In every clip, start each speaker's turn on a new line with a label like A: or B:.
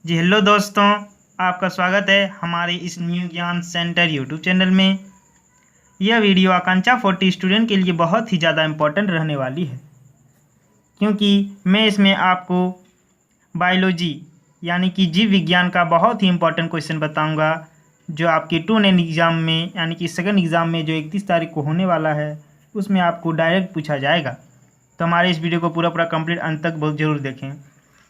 A: जी hello दोस्तों, आपका स्वागत है हमारे इस न्यू ज्ञान सेंटर यूट्यूब चैनल में। यह वीडियो आकांक्षा 40 स्टूडेंट के लिए बहुत ही ज़्यादा इम्पोर्टेंट रहने वाली है, क्योंकि मैं इसमें आपको बायोलॉजी यानी कि जीव विज्ञान का बहुत ही इम्पोर्टेंट क्वेश्चन बताऊंगा, जो आपके 2 एग्ज़ाम में यानी कि सेकंड एग्ज़ाम में जो 31 तारीख को होने वाला है उसमें आपको डायरेक्ट पूछा जाएगा। तो हमारे इस वीडियो को पूरा कंप्लीट अंत तक बहुत ज़रूर देखें।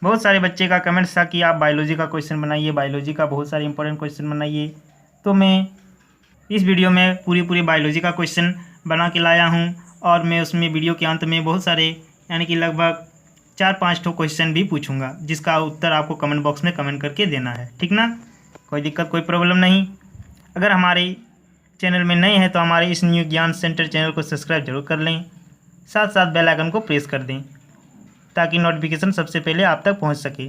A: बहुत सारे बच्चे का कमेंट्स था कि आप बायोलॉजी का क्वेश्चन बनाइए, बायोलॉजी का बहुत सारे इंपॉर्टेंट क्वेश्चन बनाइए। तो मैं इस वीडियो में पूरी बायोलॉजी का क्वेश्चन बना के लाया हूं, और मैं उसमें वीडियो के अंत में बहुत सारे यानी कि लगभग 4-5 ठो क्वेश्चन भी पूछूंगा, जिसका उत्तर आपको कमेंट बॉक्स में कमेंट करके देना है, ठीक ना। कोई दिक्कत कोई प्रॉब्लम नहीं। अगर हमारे चैनल में नए हैं तो हमारे इस न्यू ज्ञान सेंटर चैनल को सब्सक्राइब जरूर कर लें, साथ साथ बेल आइकन को प्रेस कर दें ताकि नोटिफिकेशन सबसे पहले आप तक पहुंच सके।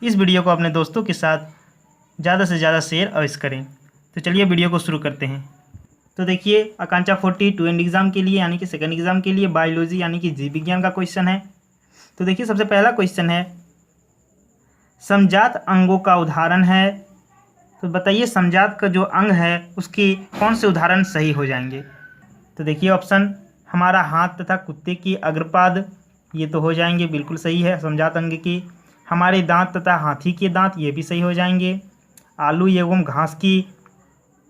A: इस वीडियो को अपने दोस्तों के साथ ज़्यादा से ज़्यादा शेयर अवश्य करें। तो चलिए वीडियो को शुरू करते हैं। तो देखिए, आकांक्षा 42 एग्ज़ाम के लिए यानी कि सेकंड एग्ज़ाम के लिए बायोलॉजी यानी कि जीव विज्ञान का क्वेश्चन है। तो देखिए, सबसे पहला क्वेश्चन है, समजात अंगों का उदाहरण है। तो बताइए समजात का जो अंग है उसके कौन से उदाहरण सही हो जाएंगे। तो देखिए ऑप्शन, हमारा हाथ तथा कुत्ते की अग्रपाद, ये तो हो जाएंगे, बिल्कुल सही है समजात अंग की। हमारे दांत तथा हाथी के दांत, ये भी सही हो जाएंगे। आलू एवं घास की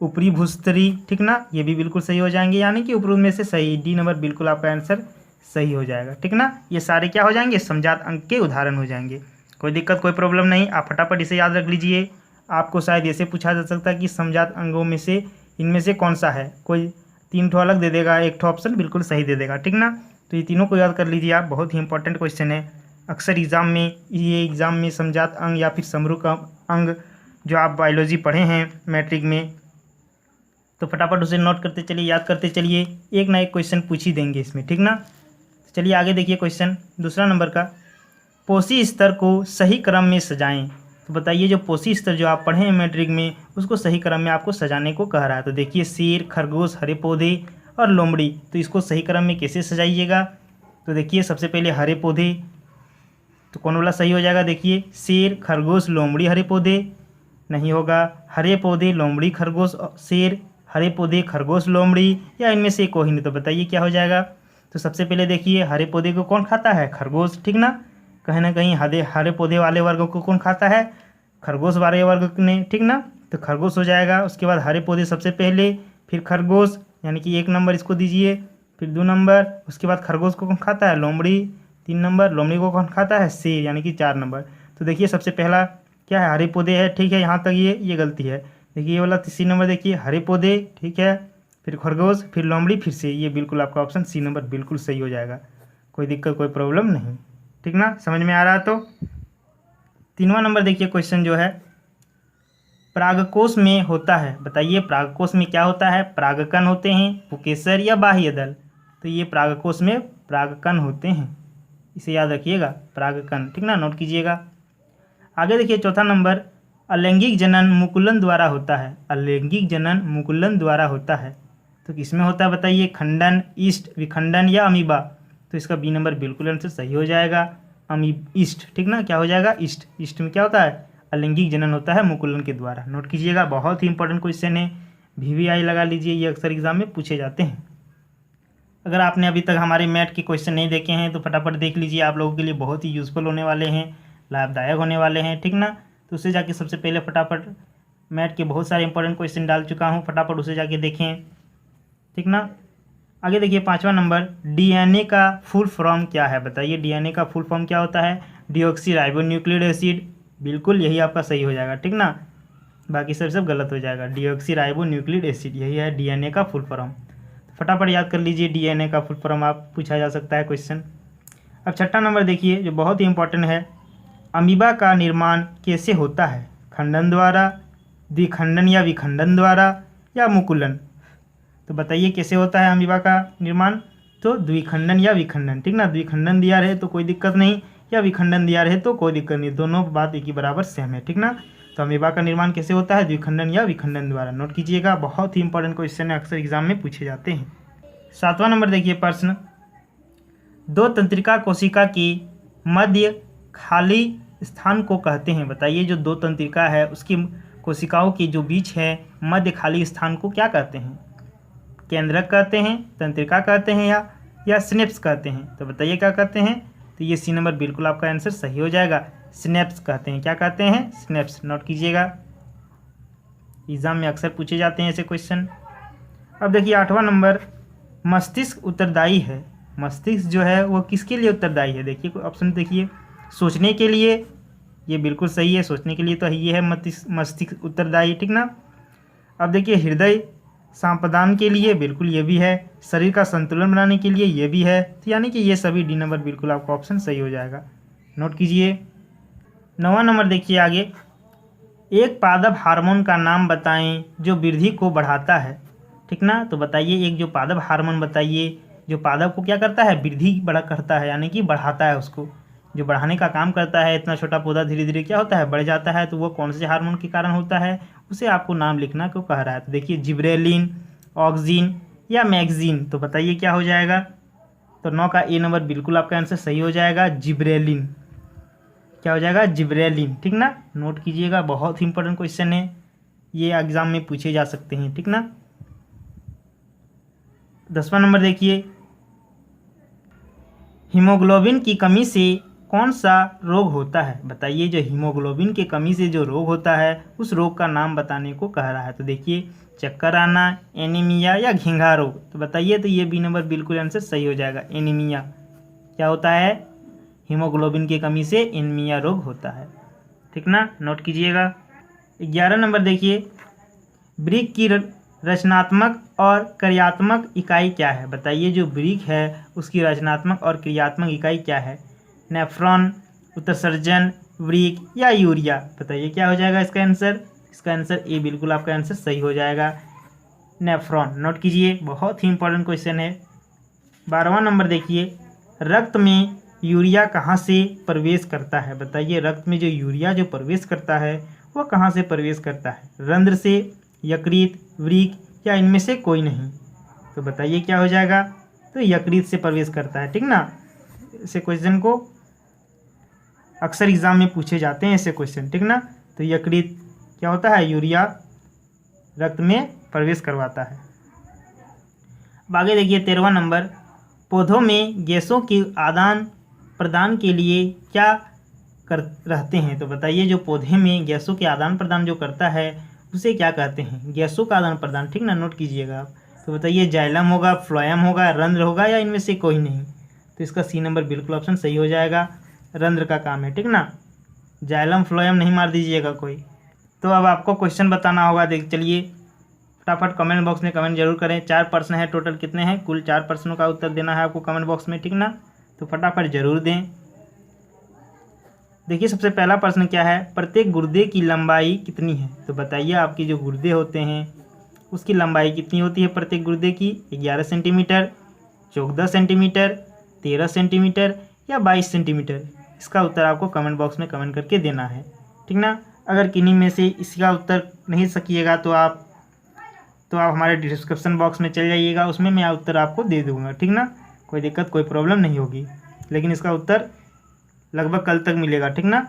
A: ऊपरी भूस्तरी, ठीक ना, ये भी बिल्कुल सही हो जाएंगे, यानी कि ऊपर में से सही, डी नंबर बिल्कुल आपका आंसर सही हो जाएगा, ठीक ना। ये सारे क्या हो जाएंगे, समजात अंग के उदाहरण हो जाएंगे। कोई दिक्कत कोई प्रॉब्लम नहीं, आप फटाफट इसे याद रख लीजिए। आपको शायद ऐसे पूछा जा सकता है कि समजात अंगों में से इनमें से कौन सा है, कोई 3 ठो अलग दे देगा, 1 ठो ऑप्शन बिल्कुल सही दे देगा, ठीक ना। तो ये तीनों को याद कर लीजिए आप, बहुत ही इंपॉर्टेंट क्वेश्चन है। अक्सर एग्ज़ाम में ये एग्ज़ाम में समजात अंग या फिर समरूप अंग, जो आप बायोलॉजी पढ़े हैं मैट्रिक में, तो फटाफट उसे नोट करते चलिए, याद करते चलिए, एक ना एक क्वेश्चन पूछ ही देंगे इसमें, ठीक ना। चलिए आगे देखिए क्वेश्चन दूसरा नंबर का, पोषी स्तर को सही क्रम में सजाएं। तो बताइए जो पोषी स्तर जो आप पढ़े हैं मैट्रिक में, उसको सही क्रम में आपको सजाने को कह रहा है। तो देखिए शेर, खरगोश, हरे पौधे और लोमड़ी, तो इसको सही क्रम में कैसे सजाइएगा। तो देखिए सबसे पहले हरे पौधे, तो कौन वाला सही हो जाएगा। देखिए शेर, खरगोश, लोमड़ी, हरे पौधे नहीं होगा, हरे पौधे, लोमड़ी, खरगोश, शेर, हरे पौधे, खरगोश, लोमड़ी, या इनमें से कोई नहीं। तो बताइए क्या हो जाएगा। तो सबसे पहले देखिए हरे पौधे को कौन खाता है, खरगोश, ठीक ना। कहीं ना कहीं हरे पौधे वाले वर्ग को कौन खाता है, खरगोश वाले वर्ग ने, ठीक ना। तो खरगोश हो जाएगा। उसके बाद हरे पौधे सबसे पहले, फिर खरगोश, यानी कि 1 नंबर इसको दीजिए, फिर 2 नंबर। उसके बाद खरगोश को कौन खाता है, लोमड़ी, 3 नंबर। लोमड़ी को कौन खाता है, शेर, यानी कि 4 नंबर। तो देखिए सबसे पहला क्या है, हरे पौधे है, ठीक है, यहाँ तक ये गलती है। देखिए ये वाला सी नंबर, देखिए हरे पौधे, ठीक है, फिर खरगोश, फिर लोमड़ी, फिर से, ये बिल्कुल आपका ऑप्शन सी नंबर बिल्कुल सही हो जाएगा। कोई दिक्कत कोई प्रॉब्लम नहीं, ठीक ना, समझ में आ रहा है। तो 3वां नंबर देखिए क्वेश्चन जो है, परागकोश में होता है। बताइए परागकोश में क्या होता है, परागकण होते हैं, पुकेसर या बाह्य दल। तो ये परागकोश में परागकण होते हैं, इसे याद रखिएगा, परागकण, ठीक ना, नोट कीजिएगा। आगे देखिए चौथा नंबर, अलैंगिक जनन मुकुलन द्वारा होता है। अलैंगिक जनन मुकुलन द्वारा होता है, तो किसमें होता है बताइए, खंडन, ईस्ट, विखंडन या अमीबा। तो इसका बी नंबर बिल्कुल आंसर सही हो जाएगा, ईस्ट, ठीक ना, क्या हो जाएगा, ईस्ट। ईस्ट में क्या होता है, अलैंगिक जनन होता है मुकुलन के द्वारा। नोट कीजिएगा, बहुत ही इंपॉर्टेंट क्वेश्चन है, VVI लगा लीजिए, ये अक्सर एग्जाम में पूछे जाते हैं। अगर आपने अभी तक हमारे मैथ के क्वेश्चन नहीं देखे हैं तो फटाफट देख लीजिए, आप लोगों के लिए बहुत ही यूज़फुल होने वाले हैं, लाभदायक होने वाले हैं, ठीक ना। तो उसे जाके सबसे पहले फटाफट मैथ के बहुत सारे इंपॉर्टेंट क्वेश्चन डाल चुका हूँ, फटाफट उसे जाके देखें, ठीक ना। आगे देखिए 5वां नंबर, DNA का फुल फॉर्म क्या है। बताइए DNA का फुल फॉर्म क्या होता है, डीऑक्सी राइबो न्यूक्लिक एसिड, बिल्कुल यही आपका सही हो जाएगा, ठीक ना, बाकी सब गलत हो जाएगा। डीऑक्सी राइबो न्यूक्लिक एसिड, यही है DNA का फुल फॉर्म। फटाफट याद कर लीजिए, DNA का फुल फॉर्म आप पूछा जा सकता है क्वेश्चन। अब 6ठा नंबर देखिए जो बहुत ही इंपॉर्टेंट है, अमीबा का निर्माण कैसे होता है, खंडन द्वारा, द्विखंडन या विखंडन द्वारा, या मुकुलन। तो बताइए कैसे होता है अमीबा का निर्माण। तो द्विखंडन या विखंडन, ठीक ना, द्विखंडन दिया रहे तो कोई दिक्कत नहीं, या विखंडन दिया रहे तो कोई दिक्कत नहीं, दोनों बात एक ही बराबर सेम है, ठीक ना। तो अमीबा का निर्माण कैसे होता है, द्विखंडन या विखंडन द्वारा। नोट कीजिएगा, बहुत ही इंपॉर्टेंट क्वेश्चन है, अक्सर एग्जाम में पूछे जाते हैं। 7वां नंबर देखिए प्रश्न, 2 तंत्रिका कोशिका की मध्य खाली स्थान को कहते हैं? बताइए जो दो तंत्रिका है उसकी कोशिकाओं के जो बीच है मध्य खाली स्थान को क्या कहते हैं? केंद्रक कहते हैं, तंत्रिका कहते हैं, या सिनेप्स कहते हैं? तो बताइए क्या कहते हैं? तो ये सी नंबर बिल्कुल आपका आंसर सही हो जाएगा। सिनेप्स कहते हैं। क्या कहते हैं? सिनेप्स। नोट कीजिएगा, एग्जाम में अक्सर पूछे जाते हैं ऐसे क्वेश्चन। अब देखिए 8वां नंबर, मस्तिष्क उत्तरदायी है। मस्तिष्क जो है वो किसके लिए उत्तरदायी है? देखिए ऑप्शन देखिए, सोचने के लिए, ये बिल्कुल सही है, सोचने के लिए तो ये है मस्तिष्क उत्तरदायी, ठीक ना। अब देखिए हृदय संपादन के लिए, बिल्कुल ये भी है। शरीर का संतुलन बनाने के लिए, ये भी है। तो यानी कि ये सभी डी नंबर बिल्कुल आपका ऑप्शन सही हो जाएगा। नोट कीजिए। 9वां नंबर देखिए आगे, एक पादप हार्मोन का नाम बताएं जो वृद्धि को बढ़ाता है, ठीक ना। तो बताइए एक जो पादप हार्मोन बताइए जो पादप को क्या करता है? वृद्धि बड़ा करता है, यानी कि बढ़ाता है, उसको जो बढ़ाने का काम करता है। इतना छोटा पौधा धीरे धीरे क्या होता है? बढ़ जाता है। तो वो कौन से हार्मोन के कारण होता है? उसे आपको नाम लिखना क्यों कह रहा है। तो देखिए जिब्रेलिन, ऑक्सिन या मैगजीन। तो बताइए क्या हो जाएगा? तो 9 का ए नंबर बिल्कुल आपका आंसर सही हो जाएगा, जिब्रेलिन। क्या हो जाएगा? जिब्रेलिन, ठीक ना। नोट कीजिएगा, बहुत ही इंपॉर्टेंट क्वेश्चन है, ये एग्जाम में पूछे जा सकते हैं, ठीक ना। 10वां नंबर देखिए, हीमोग्लोबिन की कमी से कौन सा रोग होता है? बताइए जो हीमोग्लोबिन की कमी से जो रोग होता है उस रोग का नाम बताने को कह रहा है। तो देखिए चक्कर आना, एनीमिया या घिंघा रोग। तो बताइए, तो ये बी नंबर बिल्कुल आंसर सही हो जाएगा, एनीमिया। क्या होता है? हीमोग्लोबिन की कमी से एनीमिया रोग होता है, ठीक ना। नोट कीजिएगा। 11 नंबर देखिए, वृक्क की रचनात्मक और क्रियात्मक इकाई क्या है? बताइए जो वृक्क है उसकी रचनात्मक और क्रियात्मक इकाई क्या है? नेफ्रॉन, उत्सर्जन, वृक्क या यूरिया? बताइए क्या हो जाएगा इसका आंसर? इसका आंसर ए बिल्कुल आपका आंसर सही हो जाएगा, नेफ्रॉन। नोट कीजिए, बहुत ही इंपॉर्टेंट क्वेश्चन है। 12वां नंबर देखिए, रक्त में यूरिया कहाँ से प्रवेश करता है? बताइए रक्त में जो यूरिया जो प्रवेश करता है वो कहाँ से प्रवेश करता है? रंध्र से, यकृत, वृक्क या इनमें से कोई नहीं? तो बताइए क्या हो जाएगा? तो यकृत से प्रवेश करता है, ठीक ना। ऐसे क्वेश्चन को अक्सर एग्जाम में पूछे जाते हैं ऐसे क्वेश्चन, ठीक ना। तो यकृत क्या होता है? यूरिया रक्त में प्रवेश करवाता है। अब आगे देखिए 13वां नंबर, पौधों में गैसों के आदान प्रदान के लिए क्या कर रहते हैं? तो बताइए जो पौधे में गैसों के आदान प्रदान जो करता है उसे क्या कहते हैं? गैसों का आदान प्रदान, ठीक ना। नोट कीजिएगा आप। तो बताइए जाइलम होगा, फ्लोएम होगा, रंध्र होगा या इनमें से कोई नहीं? तो इसका सी नंबर बिल्कुल ऑप्शन सही हो जाएगा, रंध्र का काम है, ठीक ना। जाइलम फ्लोएम नहीं मार दीजिएगा कोई। तो अब आपको क्वेश्चन बताना होगा, देख चलिए फटाफट कमेंट बॉक्स में कमेंट जरूर करें। 4 प्रश्न है टोटल, कितने हैं? कुल 4 प्रश्नों का उत्तर देना है आपको कमेंट बॉक्स में, ठीक ना। तो फटाफट जरूर दें। देखिए सबसे पहला प्रश्न क्या है, प्रत्येक गुर्दे की लंबाई कितनी है? तो बताइए आपके जो गुर्दे होते हैं उसकी लंबाई कितनी होती है प्रत्येक गुर्दे की? 11 सेंटीमीटर, 14 सेंटीमीटर, 13 सेंटीमीटर या 22 सेंटीमीटर? इसका उत्तर आपको कमेंट बॉक्स में कमेंट करके देना है, ठीक ना। अगर किन्हीं में से इसका उत्तर नहीं सकिएगा तो आप हमारे डिस्क्रिप्शन बॉक्स में चल जाइएगा, उसमें मैं उत्तर आपको दे दूँगा, ठीक ना। कोई दिक्कत कोई प्रॉब्लम नहीं होगी, लेकिन इसका उत्तर लगभग कल तक मिलेगा, ठीक ना।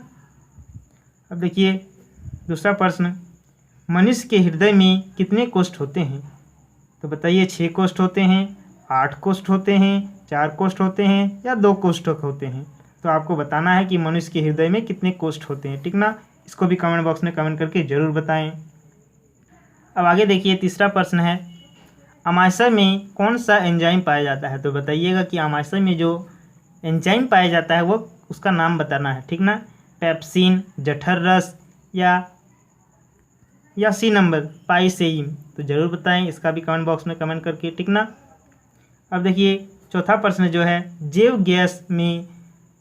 A: अब देखिए दूसरा प्रश्न, मनुष्य के हृदय में कितने कोष्ठ होते हैं? तो बताइए 6 कोष्ठ होते हैं, 8 कोष्ठ होते हैं, 4 कोष्ठ होते हैं या 2 कोष्ठ होते हैं? तो आपको बताना है कि मनुष्य के हृदय में कितने कोष्ठ होते हैं, ठीक ना। इसको भी कमेंट बॉक्स में कमेंट करके ज़रूर बताएं। अब आगे देखिए तीसरा प्रश्न है, अमाशय में कौन सा एंजाइम पाया जाता है? तो बताइएगा कि अमाशय में जो एंजाइम पाया जाता है वो उसका नाम बताना है, ठीक ना। पेप्सिन, जठर रस या सी नंबर पाइसेइन? तो ज़रूर बताएं, इसका भी कमेंट बॉक्स में कमेंट करके, ठीक ना। अब देखिए चौथा प्रश्न जो है, जैव गैस में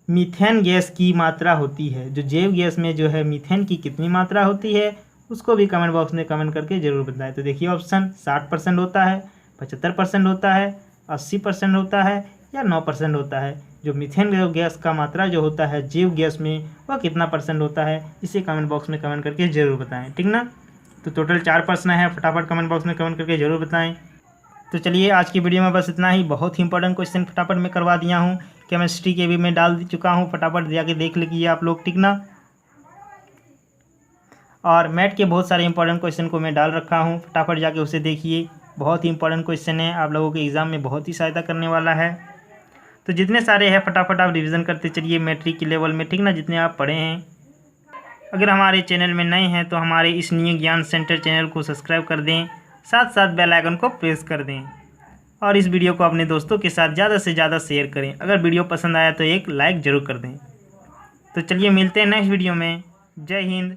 A: मीथेन गैस की मात्रा होती है, जो जैव गैस में जो है मीथेन की कितनी मात्रा होती है उसको भी कमेंट बॉक्स में कमेंट करके ज़रूर बताएं। तो देखिए ऑप्शन 60% होता है, 75% होता है, 80% होता है या 9% होता है। जो मीथेन गैस का मात्रा जो होता है जैव गैस में वह कितना % होता है, इसे कमेंट बॉक्स में कमेंट करके ज़रूर बताएं, ठीक ना। तो टोटल 4 प्रश्न है, फटाफट कमेंट बॉक्स में कमेंट करके ज़रूर बताएं। तो चलिए आज की वीडियो में बस इतना ही। बहुत ही इंपॉर्टेंट क्वेश्चन फटाफट मैं करवा दिया हूँ, केमिस्ट्री के भी मैं डाल चुका हूँ, फटाफट जाके देख लीजिए आप लोग, ठीक ना। और मैथ के बहुत सारे इंपॉर्टेंट क्वेश्चन को मैं डाल रखा हूँ, फटाफट जाके उसे देखिए। बहुत ही इंपॉर्टेंट क्वेश्चन है, आप लोगों के एग्ज़ाम में बहुत ही सहायता करने वाला है। तो जितने सारे हैं फटाफट आप रिवीजन करते चलिए मैट्रिक के लेवल में, ठीक ना, जितने आप पढ़े हैं। अगर हमारे चैनल में नए हैं तो हमारे इस न्यू ज्ञान सेंटर चैनल को सब्सक्राइब कर दें, साथ साथ बेल आइकन को प्रेस कर दें और इस वीडियो को अपने दोस्तों के साथ ज़्यादा से ज़्यादा शेयर करें। अगर वीडियो पसंद आया तो एक लाइक ज़रूर कर दें। तो चलिए मिलते हैं नेक्स्ट वीडियो में। जय हिंद।